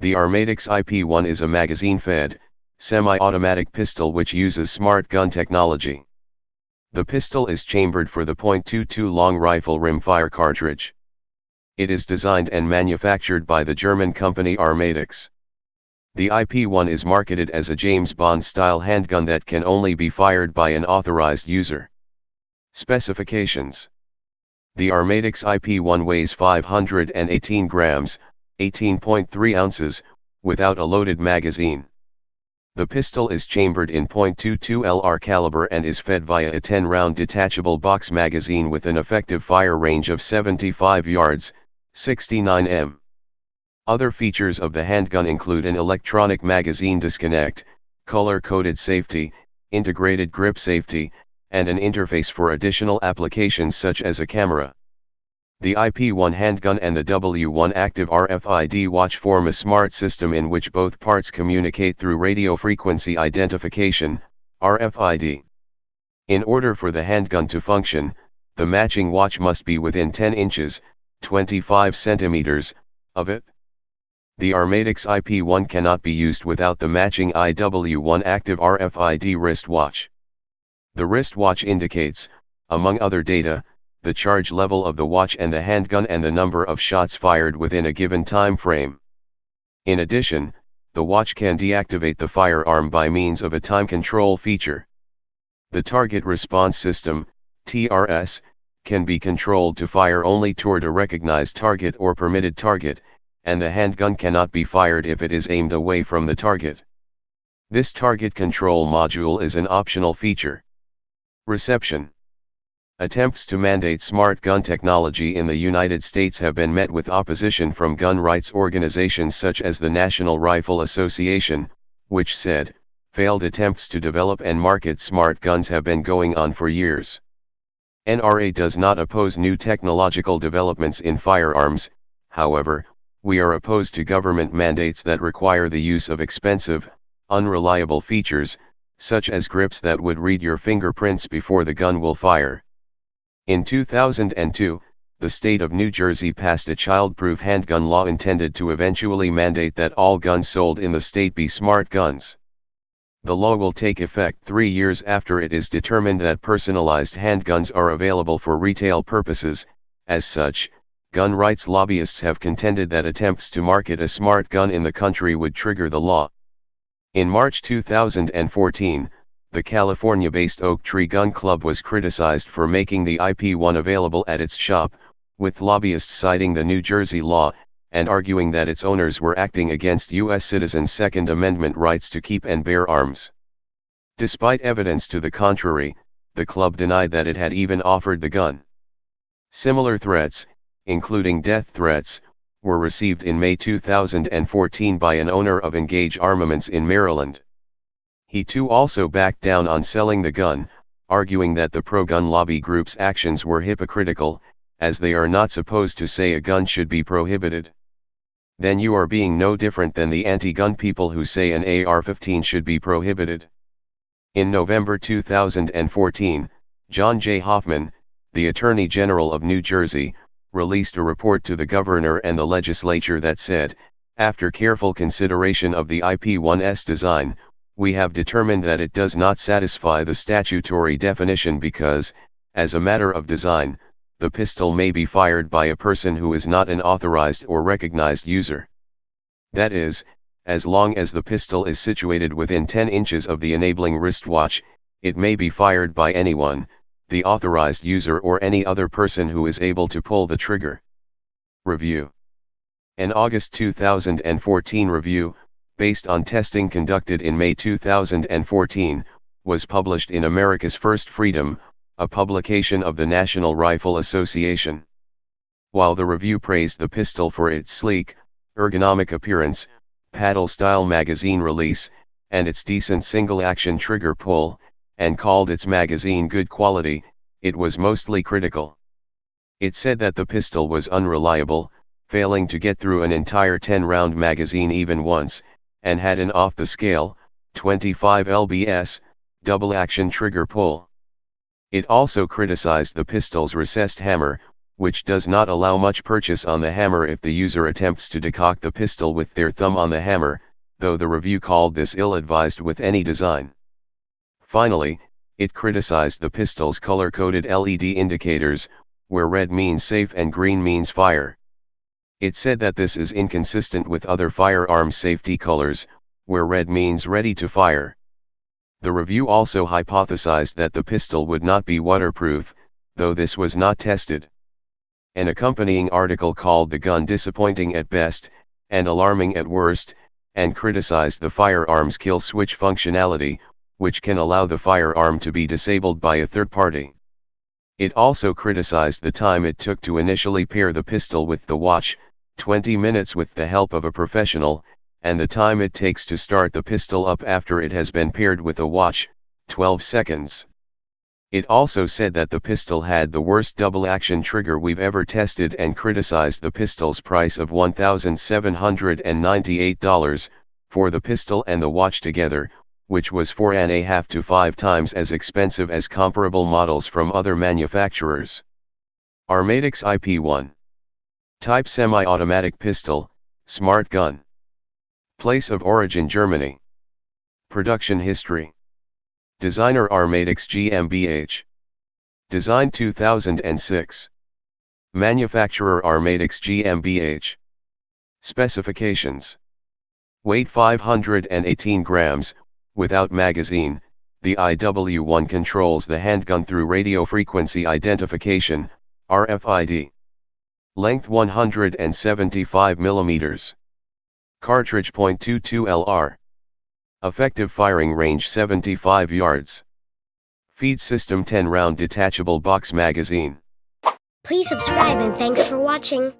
The Armatix iP1 is a magazine-fed, semi-automatic pistol which uses smart gun technology. The pistol is chambered for the .22 long rifle rimfire cartridge. It is designed and manufactured by the German company Armatix. The iP1 is marketed as a James Bond-style handgun that can only be fired by an authorized user. Specifications: the Armatix iP1 weighs 518 grams, 18.3 ounces, without a loaded magazine. The pistol is chambered in .22 LR caliber and is fed via a 10-round detachable box magazine with an effective fire range of 75 yards, 69 m. Other features of the handgun include an electronic magazine disconnect, color-coded safety, integrated grip safety, and an interface for additional applications such as a camera. The iP1 handgun and the W1 active RFID watch form a smart system in which both parts communicate through radio frequency identification, RFID. In order for the handgun to function, the matching watch must be within 10 inches, 25 centimeters, of it. The Armatix iP1 cannot be used without the matching IW1 active RFID wristwatch. The wristwatch indicates, among other data, the charge level of the watch and the handgun and the number of shots fired within a given time frame. In addition, the watch can deactivate the firearm by means of a time control feature. The target response system, TRS, can be controlled to fire only toward a recognized target or permitted target, and the handgun cannot be fired if it is aimed away from the target. This target control module is an optional feature. Reception: attempts to mandate smart gun technology in the United States have been met with opposition from gun rights organizations such as the National Rifle Association, which said, failed attempts to develop and market smart guns have been going on for years. NRA does not oppose new technological developments in firearms, however, we are opposed to government mandates that require the use of expensive, unreliable features, such as grips that would read your fingerprints before the gun will fire. In 2002, the state of New Jersey passed a child-proof handgun law intended to eventually mandate that all guns sold in the state be smart guns. The law will take effect 3 years after it is determined that personalized handguns are available for retail purposes. As such, gun rights lobbyists have contended that attempts to market a smart gun in the country would trigger the law. In March 2014, the California-based Oak Tree Gun Club was criticized for making the iP1 available at its shop, with lobbyists citing the New Jersey law, and arguing that its owners were acting against U.S. citizens' Second Amendment rights to keep and bear arms. Despite evidence to the contrary, the club denied that it had even offered the gun. Similar threats, including death threats, were received in May 2014 by an owner of Engage Armaments in Maryland. He too also backed down on selling the gun, arguing that the pro-gun lobby group's actions were hypocritical, as they are not supposed to say a gun should be prohibited. Then you are being no different than the anti-gun people who say an AR-15 should be prohibited. In November 2014, John J. Hoffman, the Attorney General of New Jersey, released a report to the governor and the legislature that said, after careful consideration of the iP1's design, we have determined that it does not satisfy the statutory definition because, as a matter of design, the pistol may be fired by a person who is not an authorized or recognized user. That is, as long as the pistol is situated within 10 inches of the enabling wristwatch, it may be fired by anyone, the authorized user or any other person who is able to pull the trigger. Review: an August 2014 review, based on testing conducted in May 2014, was published in America's First Freedom, a publication of the National Rifle Association. While the review praised the pistol for its sleek, ergonomic appearance, paddle-style magazine release, and its decent single-action trigger pull, and called its magazine good quality, it was mostly critical. It said that the pistol was unreliable, failing to get through an entire 10-round magazine even once, and had an off-the-scale, 25 lbs, double-action trigger pull. It also criticized the pistol's recessed hammer, which does not allow much purchase on the hammer if the user attempts to decock the pistol with their thumb on the hammer, though the review called this ill-advised with any design. Finally, it criticized the pistol's color-coded LED indicators, where red means safe and green means fire. It said that this is inconsistent with other firearms safety colors, where red means ready to fire. The review also hypothesized that the pistol would not be waterproof, though this was not tested. An accompanying article called the gun disappointing at best, and alarming at worst, and criticized the firearm's kill switch functionality, which can allow the firearm to be disabled by a third party. It also criticized the time it took to initially pair the pistol with the watch, 20 minutes with the help of a professional, and the time it takes to start the pistol up after it has been paired with a watch, 12 seconds. It also said that the pistol had the worst double-action trigger we've ever tested and criticized the pistol's price of $1,798, for the pistol and the watch together, which was 4.5 to 5 times as expensive as comparable models from other manufacturers. Armatix iP1. Type semi-automatic pistol, smart gun. Place of origin Germany. Production history. Designer Armatix GmbH. Design 2006. Manufacturer Armatix GmbH. Specifications. Weight 518 grams, without magazine. The iW1 controls the handgun through radio frequency identification, RFID. Length 175 mm. Cartridge .22 LR. Effective firing range 75 yards. Feed system 10-round detachable box magazine. Please subscribe and thanks for watching.